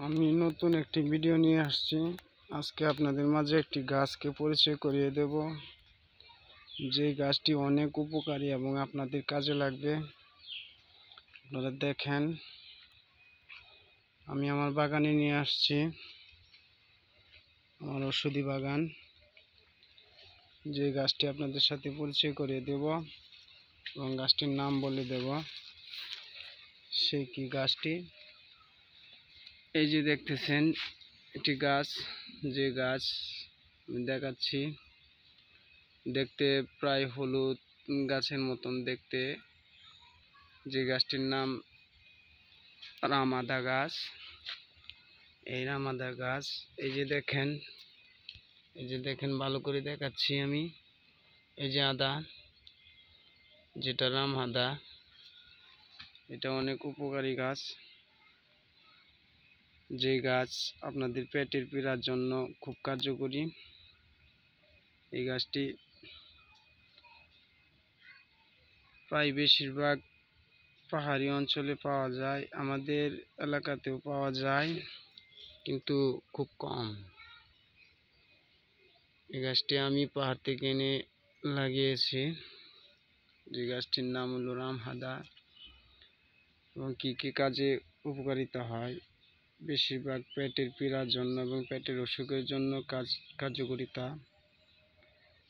আমি নতুন একটি ভিডিও নিয়ে আসছি। আজকে আপনাদের মাঝে একটি গাছকে পরিচয় করিয়ে দেব, যে গাছটি অনেক উপকারী এবং আপনাদের কাজে লাগবে। আপনারা দেখেন, আমি আমার বাগানে নিয়ে আসছি, আমার ঔষধি বাগান। যে গাছটি আপনাদের সাথে পরিচয় করিয়ে দেব এবং গাছটির নাম বলে দেব। সে কি গাছটি? এই যে দেখতেছেন একটি গাছ, যে গাছ আমি দেখাচ্ছি, দেখতে প্রায় হলুদ গাছের মতন দেখতে। যে গাছটির নাম রামাদা গাছ। এই রামাদা গাছ, এই যে দেখেন, ভালো করে দেখাচ্ছি আমি। এই যে আদা, যেটা রামআদা, এটা অনেক উপকারী গাছ। যে গাছ আপনাদের পেটের পীড়ার জন্য খুব কার্যকরী। এই গাছটি প্রায় বেশিরভাগ পাহাড়ি অঞ্চলে পাওয়া যায়, আমাদের এলাকাতেও পাওয়া যায়, কিন্তু খুব কম। এই গাছটি আমি পাহাড় থেকে এনে লাগিয়েছি। যে গাছটির নাম হলো রামআদা। এবং কি কি কাজে উপকারিতা হয়? বেশিরভাগ পেটের পীড়ার জন্য এবং পেটের অসুখের জন্য কার্যকারিতা,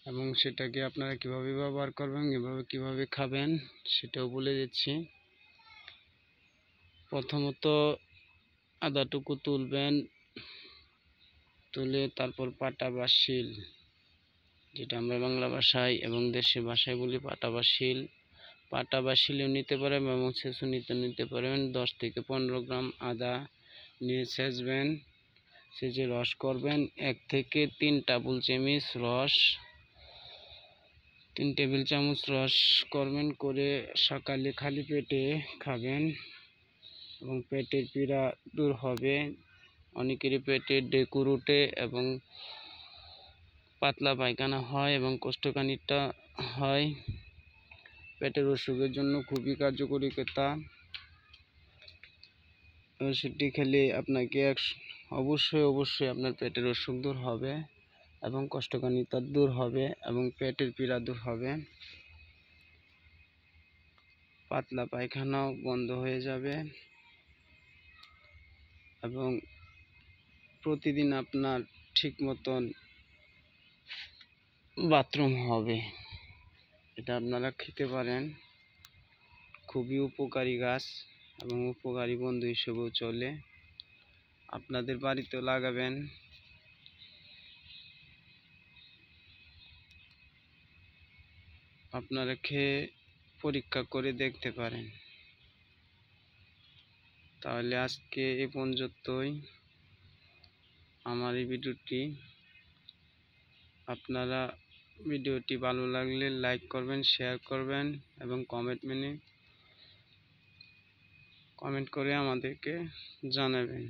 এবং সেটাকে আপনারা কিভাবে ব্যবহার করবেন, কিভাবে খাবেন, সেটাও বলে দিচ্ছি। প্রথমত আদাটুকু তুলবেন, তুলে তারপর পাটা বা শিল, যেটা আমরা বাংলা ভাষায় এবং দেশের ভাষায় বলি পাটা বা শিল, পাটা বা শিলেও নিতে পারেন এবং ছেঁচুনিতে নিতে পারেন। 10 থেকে 15 গ্রাম আদা নিয়ে ছেঁচবেন, সেচে রস করবেন। 1 থেকে 3 টেবিল চামচ রস, 3 টেবিল চামচ রস করবেন, করে সকালে খালি পেটে খাবেন এবং পেটের পীড়া দূর হবে। অনেকেরই পেটে ডেকুর ওঠে এবং পাতলা পায়খানা হয় এবং কোষ্ঠকাঠিন্য হয়। পেটের অসুখের জন্য খুবই কার্যকরী কথা। ওষুধটি খেলে আপনাকে অবশ্যই আপনার পেটের অসুখ দূর হবে এবং কোষ্ঠকাঠিন্য দূর হবে এবং পেটের পীড়া দূর হবে। পাতলা পায়খানাও বন্ধ হয়ে যাবে এবং প্রতিদিন আপনার ঠিক মতন বাথরুম হবে। এটা আপনারা খেতে পারেন। খুবই উপকারী গাছ এবং উপকারী বন্ধু হিসেবেও চলে। আপনাদের বাড়িতেও লাগাবেন। আপনারা খেয়ে পরীক্ষা করে দেখতে পারেন। তাহলে আজকে এ পর্যন্তই আমার এই ভিডিওটি। আপনারা ভিডিওটি ভালো লাগলে লাইক করবেন, শেয়ার করবেন এবং কমেন্ট করে আমাদেরকে জানাবেন।